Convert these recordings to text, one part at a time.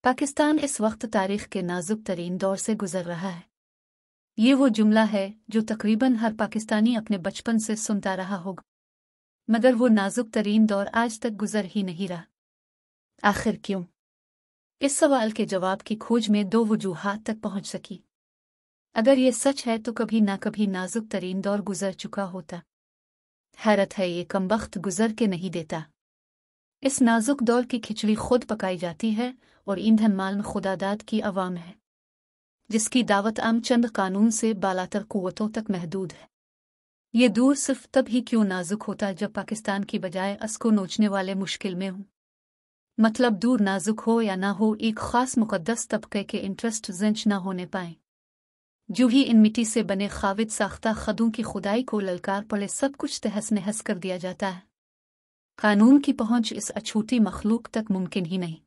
पाकिस्तान इस वक्त तारीख के नाजुक तरीन दौर से गुजर रहा है। ये वो जुमला है जो तकरीबन हर पाकिस्तानी अपने बचपन से सुनता रहा होगा, मगर वो नाजुक तरीन दौर आज तक गुजर ही नहीं रहा। आखिर क्यों? इस सवाल के जवाब की खोज में दो वजूहात तक पहुंच सकी। अगर ये सच है तो कभी ना कभी नाजुक तरीन दौर गुजर चुका होता। हैरत है, ये कमबख्त गुजर के नहीं देता। इस नाजुक दौर की खिचड़ी खुद पकाई जाती है और ईंधन माल खुदादाद की अवाम है, जिसकी दावत आम चंद कानून से बालातर कुव्वतों तक महदूद है। ये दूर सिर्फ तब ही क्यों नाजुक होता जब पाकिस्तान की बजाय असको नोचने वाले मुश्किल में हों। मतलब दूर नाजुक हो या ना हो, एक खास मुकद्दस तबके के इंटरेस्ट जिंच ना होने पाए। जो ही इन मिट्टी से बने खाविद साख्ता खदों की खुदाई को ललकार पड़े, सब कुछ तहस नहस कर दिया जाता है। कानून की पहुंच इस अछूती मखलूक तक मुमकिन ही नहीं।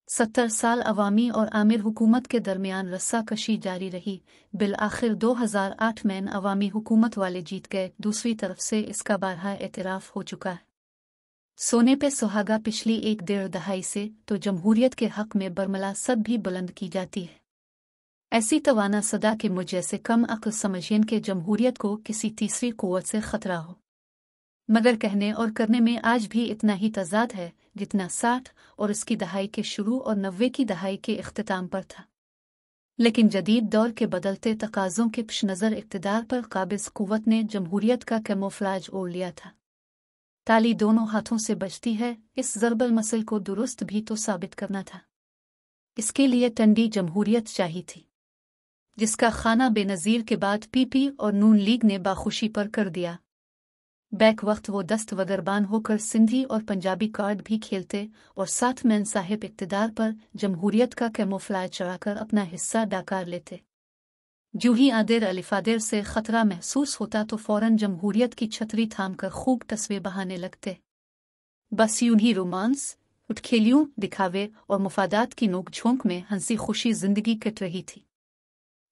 70 साल अवामी और आमिर हुकूमत के दरमियान रस्साकशी जारी रही। बिल आखिर 2008 में अवामी हुकूमत वाले जीत गए। दूसरी तरफ से इसका बारहा एतराफ़ हो चुका है। सोने पे सुहागा पिछली एक डेढ़ दहाई से तो जमहूरियत के हक में बरमला सद भी बुलंद की जाती है। ऐसी तवाना सदा के मुझ जैसे कम अक्ल समझियन के जमहूरियत को किसी तीसरी कुव्वत से खतरा हो। मगर कहने और करने में आज भी इतना ही तजाद है जितना 60 और इसकी दहाई के शुरू और 90 की दहाई के इख्तिताम पर था। लेकिन जदीद दौर के बदलते तकाज़ों के पेश नज़र इक़्तिदार पर काबिज़ कुव्वत ने जमहूरियत का कैमोफ्लाज ओढ़ लिया था। ताली दोनों हाथों से बजती है, इस ज़रबल मसल को दुरुस्त भी तो साबित करना था। इसके लिए टंडी जमहूरियत चाहिए थी, जिसका खाना बेनज़ीर के बाद पीपी और नून लीग ने बाखुशी पर कर दिया। बैक वक्त वो दस्त वगरबान होकर सिंधी और पंजाबी कार्ड भी खेलते और साथ में साहिब इक़्तिदार पर जमहूरियत का कैमोफ्लाज चढ़ाकर अपना हिस्सा डाकार लेते। जो ही आदिर अलिफादिर से खतरा महसूस होता तो फौरन जमहूरियत की छतरी थामकर खूब तस्वीर बहाने लगते। बस यूं ही रोमांस, उठखेलियों, दिखावे और मुफादात की नोक झोंक में हंसी खुशी जिंदगी कट रही थी।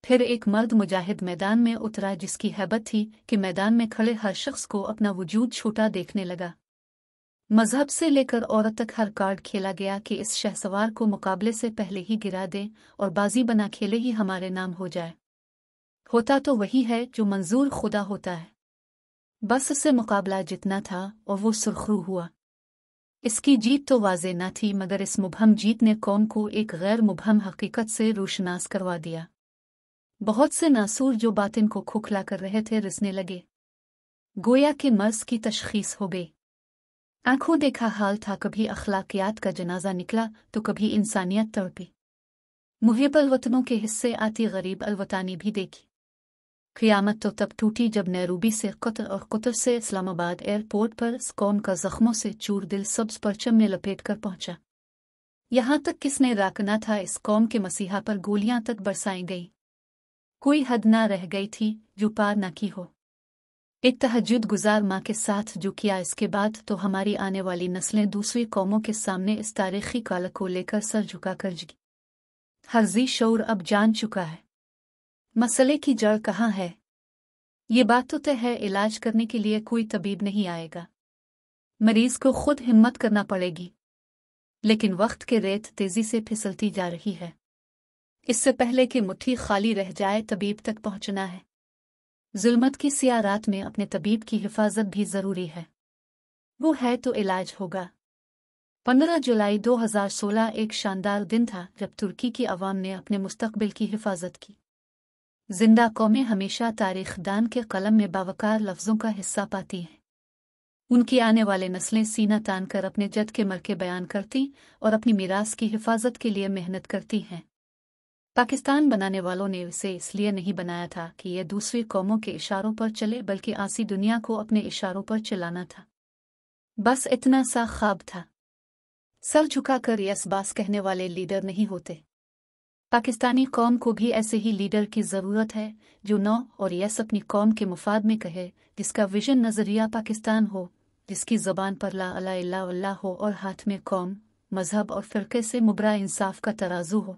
फिर एक मर्द मुजाहिद मैदान में उतरा, जिसकी हैबत थी कि मैदान में खड़े हर शख्स को अपना वजूद छोटा देखने लगा। मजहब से लेकर औरत तक हर कार्ड खेला गया कि इस शहसवार को मुकाबले से पहले ही गिरा दें और बाजी बना खेले ही हमारे नाम हो जाए। होता तो वही है जो मंजूर खुदा होता है। बस इससे मुकाबला जितना था और वो सुरखरू हुआ। इसकी जीत तो वाज़े न थी, मगर इस मुबहम जीत ने कौम को एक गैर मुबहम हकीकत से रोशनास करवा दिया। बहुत से नासूर जो बातिन को खोखला कर रहे थे रिसने लगे, गोया के मर्ज की तशखीस हो गई। आंखों देखा हाल था, कभी अखलाकियात का जनाजा निकला तो कभी इंसानियत तड़पी। मुहिब अलवतनों के हिस्से आती गरीब अलवतानी भी देखी। क़ियामत तो तब टूटी जब नैरोबी से कतर और कतर से इस्लामाबाद एयरपोर्ट पर इस कौम का जख्मों से चूर दिल सब्ज परचम में लपेट कर पहुंचा। यहाँ तक किसने राकना था, इस कौम के मसीहा पर गोलियां तक बरसाई गई। कोई हद ना रह गई थी जो पार ना की हो। एक तहज्जुद गुजार माँ के साथ जो किया, इसके बाद तो हमारी आने वाली नस्लें दूसरी कौमों के सामने इस तारीखी काल को लेकर सर झुका कर जिगी। हर्जी शऊर अब जान चुका है मसले की जड़ कहाँ है। ये बात तो तय है, इलाज करने के लिए कोई तबीब नहीं आएगा, मरीज को खुद हिम्मत करना पड़ेगी। लेकिन वक्त के रेत तेजी से फिसलती जा रही है। इससे पहले कि मुट्ठी खाली रह जाए, तबीब तक पहुंचना है। जुल्मत की सियाह रात में अपने तबीब की हिफाजत भी जरूरी है। वो है तो इलाज होगा। 15 जुलाई 2016 एक शानदार दिन था जब तुर्की की अवाम ने अपने मुस्तकबिल की हिफाजत की। जिंदा कौमें हमेशा तारीखदान के कलम में बावकार लफ्जों का हिस्सा पाती हैं। उनकी आने वाले नस्लें सीना तान कर अपने जद के मरके बयान करती और अपनी मीरास की हिफाजत के लिए मेहनत करती हैं। पाकिस्तान बनाने वालों ने इसे इसलिए नहीं बनाया था कि यह दूसरी कौमों के इशारों पर चले, बल्कि आसी दुनिया को अपने इशारों पर चलाना था। बस इतना सा ख्वाब था। सर झुकाकर यस बास कहने वाले लीडर नहीं होते। पाकिस्तानी कौम को भी ऐसे ही लीडर की ज़रूरत है जो नो और यस अपनी कौम के मुफाद में कहे, जिसका विजन नज़रिया पाकिस्तान हो, जिसकी ज़बान पर ला इलाहा इल्लल्लाह हो और हाथ में कौम, मजहब और फ़िरक़े से मुबरा इंसाफ का तराजू हो।